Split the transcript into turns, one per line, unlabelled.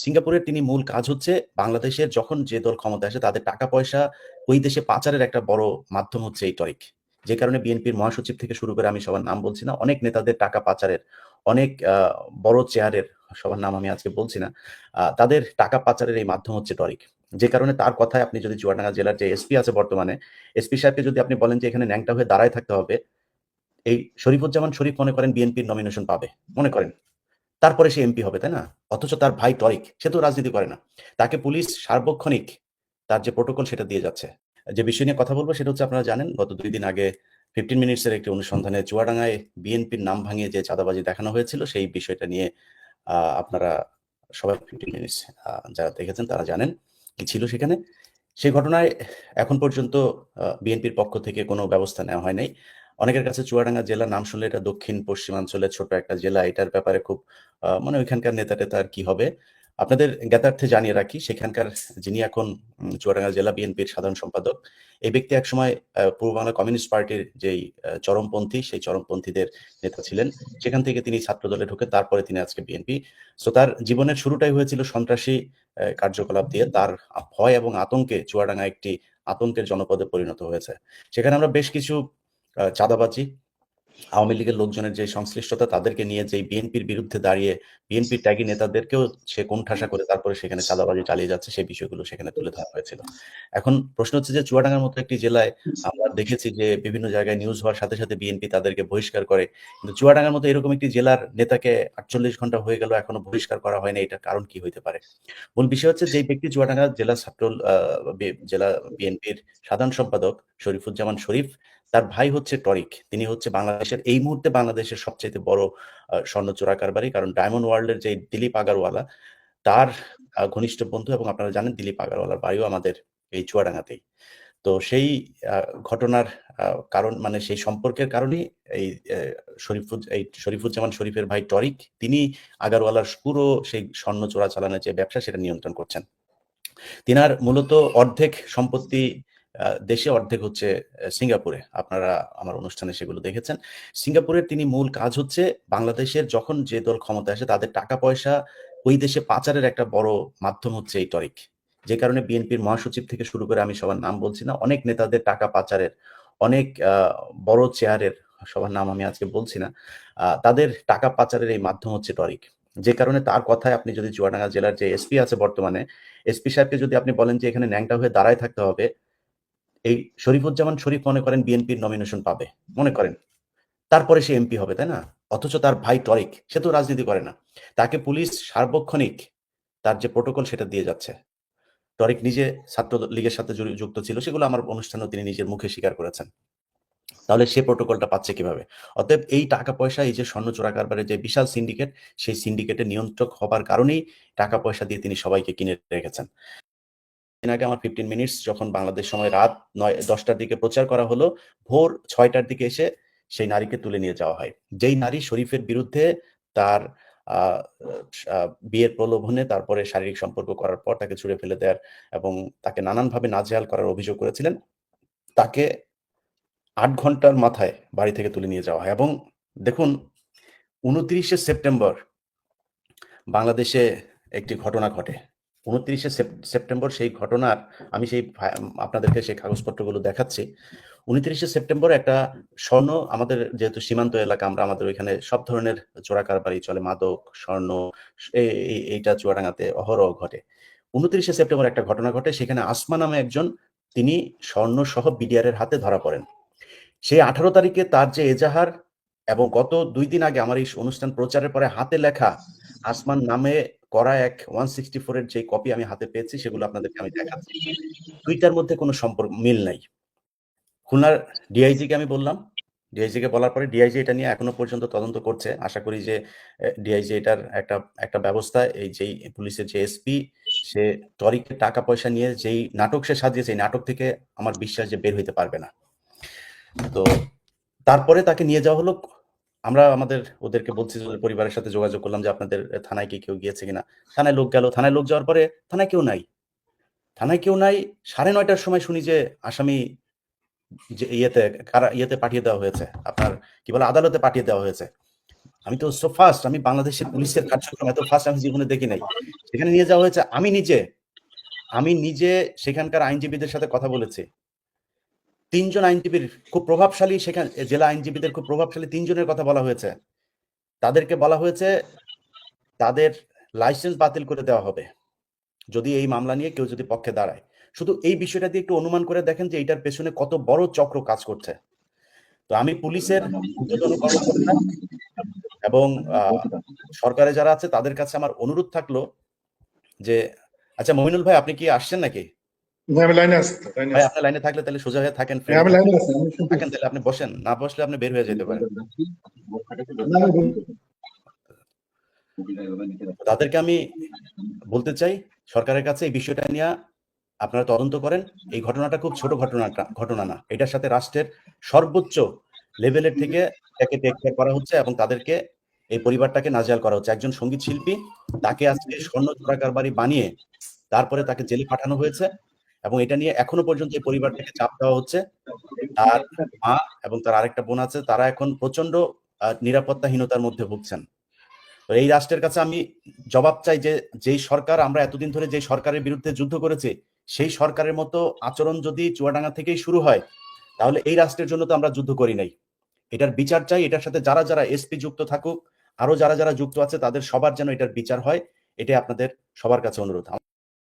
সিঙ্গাপুরের তিনি মূল কাজ হচ্ছে বাংলাদেশের যখন যে দল ক্ষমতায় আসে তাদের টাকা পয়সা ওই দেশে পাচারের একটা বড় মাধ্যম হচ্ছে এই টরিক। যে কারণে বিএনপির মহাসচিব থেকে শুরু করে আমি সবার নাম বলছি না, অনেক নেতাদের টাকা পাচারের, অনেক বড় চেয়ারের, সবার নাম আমি আজকে বলছি না, তাদের টাকা পাচারের এই মাধ্যম হচ্ছে টরিক। যে কারণে তার কথায় আপনি যদি চুয়াডাঙ্গা জেলার যে এসপি আছে বর্তমানে, এসপি সাহেবকে যদি আপনি বলেন যে এখানে ন্যাংটা হয়ে দাঁড়ায় থাকতে হবে, এই শরীফুজ্জামান শরীফ মনে করেন বিএনপির নমিনেশন পাবে, মনে করেন। তারপরে সে এমপি হবে, তাই না? অথচ তার ভাই টরিক, সে তো রাজনীতি করে না। তাকে পুলিশ সার্বক্ষণিক তার যে প্রোটোকল সেটা দিয়ে যাচ্ছে। যে বিষয় নিয়ে কথা বলব সেটা হচ্ছে, আপনারা জানেন গত ২ দিন আগে 15 মিনিটস এর একটি অনুসন্ধানে চুয়াডাঙ্গায় বিএনপির নাম ভাঙিয়ে যে চাঁদাবাজি দেখানো হয়েছিল, সেই বিষয়টা নিয়ে আপনারা সবাই 15 মিনিটস যারা দেখেছেন তারা জানেন কি ছিল সেখানে। সেই ঘটনায় এখন পর্যন্ত বিএনপির পক্ষ থেকে কোনো ব্যবস্থা নেওয়া হয় নাই। অনেকের কাছে চুয়াডাঙ্গা জেলার নাম শুনলে এটা দক্ষিণ পশ্চিমাঞ্চলের ছোট একটা জেলা। এটার ব্যাপারে খুব মানে ওইখানকার নেতা-টেতা আর কি হবে? আপনাদের জ্ঞাতার্থে জানিয়ে রাখি, সেখানকার যিনি এখন চুয়াডাঙ্গা জেলা বিএনপির সাধারণ সম্পাদক, এই ব্যক্তি একসময় পূর্ব বাংলা কমিউনিস্ট পার্টির যেই চরমপন্থী, সেই চরমপন্থীদের নেতা ছিলেন। সেখান থেকে তিনি ছাত্রদলে ঢুকে তারপরে তিনি আজকে বিএনপি। সো তার জীবনের শুরুটাই হয়েছিল সন্ত্রাসী কার্যকলাপ দিয়ে। তার ভয় এবং আতঙ্কে চুয়াডাঙ্গা একটি আতঙ্কের জনপদে পরিণত হয়েছে। সেখানে আমরা বেশ কিছু চাঁদাবাজি, আওয়ামী লীগের লোকজনের যে সংশ্লিষ্টতা, তাদেরকে নিয়ে যেই বিএনপির বিরুদ্ধে দাঁড়িয়ে বিএনপির ত্যাগী নেতাদেরকেও সে কোণঠাসা করে তারপরে সেখানে চাঁদাবাজি চালিয়ে যাচ্ছে, সেই বিষয়গুলো সেখানে তুলে ধরা হয়েছিল। এখন প্রশ্ন হচ্ছে যে চুয়াডাঙ্গার মতো একটি জেলায় আমরা দেখেছি যে বিভিন্ন জায়গায় নিউজ হওয়ার সাথে, সাথে বিএনপি তাদেরকে বহিষ্কার করে। কিন্তু চুয়াডাঙ্গার মতো এরকম একটি জেলার নেতাকে ৪৮ ঘন্টা হয়ে গেল এখনো বহিষ্কার করা হয়নি। এটার কারণ কি হইতে পারে? মূল বিষয় হচ্ছে, যেই ব্যক্তি চুয়াডাঙ্গা জেলা ছাত্র জেলা বিএনপির সাধারণ সম্পাদক শরীফুজ্জামান শরীফ, তার ভাই হচ্ছে টরিক। তিনি হচ্ছে বাংলাদেশের এই মুহূর্তে বাংলাদেশের সবচাইতে বড় স্বর্ণ চোরা কারবারি। কারণ ডায়মন্ড ওয়ার্ল্ডের যে দিলীপ আগারওয়ালা, তার ঘনিষ্ঠ বন্ধু, এবং আপনারা জানেন দিলীপ আগারওয়ালার বাড়িও আমাদের এই চুয়াডাঙ্গাতেই। তো সেই আ ঘটনার কারণ, মানে সেই সম্পর্কের কারণেই এই শরীফুজ্জামান শরীফের ভাই টরিক, তিনি আগারওয়ালার পুরো সেই স্বর্ণ চোরাচালানের যে ব্যবসা সেটা নিয়ন্ত্রণ করছেন। তিনার মূলত অর্ধেক সম্পত্তি দেশে, অর্ধেক হচ্ছে সিঙ্গাপুরে। আপনারা আমার অনুষ্ঠানে সেগুলো দেখেছেন। সিঙ্গাপুরের তিনি মূল কাজ হচ্ছে বাংলাদেশের যখন যে দল ক্ষমতায় আসে তাদের টাকা পয়সা ওই দেশে পাচারের একটা বড় মাধ্যম হচ্ছে এই টরিক। যে কারণে বিএনপির মহাসচিব থেকে শুরু করে আমি সবার নাম বলছি না, অনেক নেতাদের টাকা পাচারের, অনেক বড় চেয়ারের, সবার নাম আমি আজকে বলছি না, তাদের টাকা পাচারের এই মাধ্যম হচ্ছে টরিক। যে কারণে তার কথায় আপনি যদি চুয়াডাঙ্গা জেলার যে এসপি আছে বর্তমানে, এসপি সাহেবকে যদি আপনি বলেন যে এখানে ন্যাংটা হয়ে দাঁড়ায় থাকতে হবে, এই শরীফুজ্জামান শরীফ মনে করেন বিএনপির নমিনেশন পাবে, মনে করেন। তারপরে সে এমপি হবে, তাই না? অথচ তার ভাই টরিক, সে তো রাজনীতি করে না। তাকে পুলিশ সার্বক্ষণিক তার যে প্রোটোকল সেটা দিয়ে যাচ্ছে। টরিক নিজে ছাত্র লীগের সাথে যুক্ত ছিল, সেগুলো আমার অনুষ্ঠানেও তিনি নিজের মুখে স্বীকার করেছেন। তাহলে সে প্রোটোকলটা পাচ্ছে কিভাবে? অতএব এই টাকা পয়সা, এই যে স্বর্ণ চোরা কারবারের যে বিশাল সিন্ডিকেট, সেই সিন্ডিকেটের নিয়ন্ত্রক হবার কারণেই টাকা পয়সা দিয়ে তিনি সবাইকে কিনে রেখেছেন। দিন আগে আমার 15 মিনিটস যখন বাংলাদেশ সময় রাত 9-10টার দিকে প্রচার করা হলো, ভোর 6টার দিকে এসে সেই নারীকে তুলে নিয়ে যাওয়া হয়। যেই নারী শরীফের বিরুদ্ধে তার আ আ বিয়ের প্রলোভনে তারপরে শারীরিক সম্পর্ক করার পর তাকে ছুঁড়ে ফেলে দেয়ার এবং তাকে নানানভাবে নাজেহাল করার অভিযোগ করেছিলেন, তাকে ৮ ঘন্টার মাথায় বাড়ি থেকে তুলে নিয়ে যাওয়া হয়। এবং দেখুন, ২৯শে সেপ্টেম্বর বাংলাদেশে একটি ঘটনা ঘটে। ২৯শে সেপ্টেম্বর সেই ঘটনার আমি সেই আপনাদেরকে সেই কাগজপত্রগুলো দেখাচ্ছি। ২৯শে সেপ্টেম্বর একটা স্বর্ণ, আমাদের যেহেতু সীমান্ত এলাকা, আমরা আমাদের ওইখানে সব ধরনের চোরাকারবারি চলে। মাদক, স্বর্ণ, এইটা চুয়াডাঙ্গাতে অহরহ ঘটে। ২৯শে সেপ্টেম্বর একটা ঘটনা ঘটে। সেখানে আসমা নামে একজন, তিনি স্বর্ণসহ বিডিআর এর হাতে ধরা পড়েন। সেই ১৮ তারিখে তার যে এজাহার, এবং গত ২ দিন আগে আমার এই অনুষ্ঠান প্রচারের পরে হাতে লেখা আসমান নামে করা এক 164 এর যে কপি আমি হাতে পেয়েছি, সেগুলো আপনাদেরকে আমি দেখাচ্ছি। ২ টার মধ্যে কোনো মিল নাই। খুলনার ডিআইজি কে আমি বললাম। ডিআইজি কে বলার পরে ডিআইজি এটা নিয়ে এখনো পর্যন্ত তদন্ত করছে। আশা করি যে ডিআইজি এটার একটা ব্যবস্থা, এই যেই পুলিশের যে এসপি, সে টরিকের টাকা পয়সা নিয়ে যেই নাটক সে সাজিয়েছে, এই নাটক থেকে আমার বিশ্বাস যে বের হইতে পারবে না। তো তারপরে তাকে নিয়ে যাওয়া হলো। আমরা ওদেরকে বলছি যে ওদের পরিবারের সাথে যোগাযোগ করলাম যে আপনাদের থানায় কি কেউ গিয়েছে কিনা? থানায় লোক গেল। থানায় লোক যাওয়ার পরে থানায় কেউ নাই। থানায় কেউ নাই। ৯:৩০ সময় শুনি যে আসামি যে ইয়েতে পাঠিয়ে দেওয়া হয়েছে। আপনার কি বলে, আদালতে পাঠিয়ে দেওয়া হয়েছে। আমি তো সো ফাস্ট, আমি বাংলাদেশের পুলিশের কার্যক্রম এত ফাস্ট আমি জীবনে দেখি নাই। সেখানে নিয়ে যাওয়া হয়েছে, আমি নিজে সেখানকার আইনজীবীদের সাথে কথা বলেছি। ৩ জন আইনজীবীর খুব প্রভাবশালী, সেখানে জেলা আইনজীবীদের খুব প্রভাবশালী ৩ জনের কথা বলা হয়েছে। তাদেরকে বলা হয়েছে তাদের লাইসেন্স বাতিল করে দেওয়া হবে যদি এই মামলা নিয়ে কেউ যদি পক্ষে দাঁড়ায়। শুধু এই বিষয়টা দিয়ে একটু অনুমান করে দেখেন যে এটার পেছনে কত বড় চক্র কাজ করছে। তো আমি পুলিশের ঊর্ধ্বতন কর্মকর্তা এবং সরকারে যারা আছে তাদের কাছে আমার অনুরোধ থাকলো যে, আচ্ছা মমিনুল ভাই, আপনি কি আসছেন নাকি?
আমি লাইনে আছি।
ভাই আপনি লাইনে থাকলে তাহলে সোজা হয়ে থাকেন,
আমি লাইনে আছি,
থাকেন, তাহলে আপনি বসেন, না বসলে আপনি বের হয়ে যেতে পারেন। তাদেরকে আমি বলতে চাই সরকারের কাছে এই বিষয়টা নিয়ে আপনারা তদন্ত করেন। এই ঘটনাটা খুব ছোট ঘটনা না, এটার সাথে রাষ্ট্রের সর্বোচ্চ লেভেলের থেকে তাকে টেক কেয়ার করা হচ্ছে এবং তাদেরকে, এই পরিবারটাকে নাজেহাল করা হচ্ছে। একজন সঙ্গীত শিল্পী, তাকে আজকে স্বর্ণ চোরাকারবারি বানিয়ে তারপরে তাকে জেলে পাঠানো হয়েছে এবং এটা নিয়ে এখনো পর্যন্ত এই পরিবারটাকে চাপ দেওয়া হচ্ছে। তার মা এবং তার আরেকটা বোন আছে, তারা এখন প্রচন্ড নিরাপত্তাহীনতার মধ্যে ভুগছেন। তো এই রাষ্ট্রের কাছে আমি জবাব চাই যে, যেই সরকার, আমরা এতদিন ধরে যে সরকারের বিরুদ্ধে যুদ্ধ করেছি, সেই সরকারের মতো আচরণ যদি চুয়াডাঙ্গা থেকেই শুরু হয়, তাহলে এই রাষ্ট্রের জন্য তো আমরা যুদ্ধ করি নাই। এটার বিচার চাই। এটার সাথে যারা যারা এসপি যুক্ত থাকুক, আরো যারা যারা যুক্ত আছে, তাদের সবার যেন এটার বিচার হয়, এটাই আপনাদের সবার কাছে অনুরোধ।